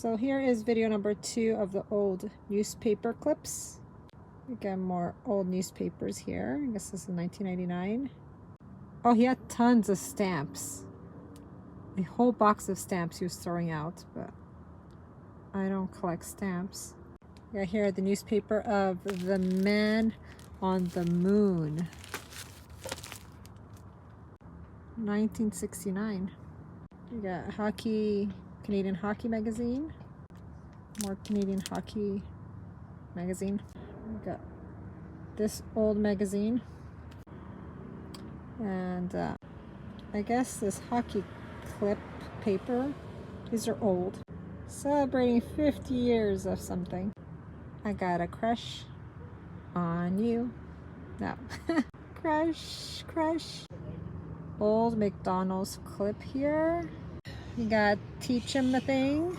So here is video number 2 of the old newspaper clips. We got more old newspapers here. I guess this is 1999. Oh, he had tons of stamps. A whole box of stamps he was throwing out, but I don't collect stamps. Yeah, here the newspaper of the Man on the Moon. 1969. You got hockey, Canadian Hockey Magazine. More Canadian Hockey Magazine. We got this old magazine. And I guess this hockey clip paper. These are old. Celebrating 50 years of something. I got a crush on you. No. Crush. Old McDonald's clip here. You got Teach 'em a Thing.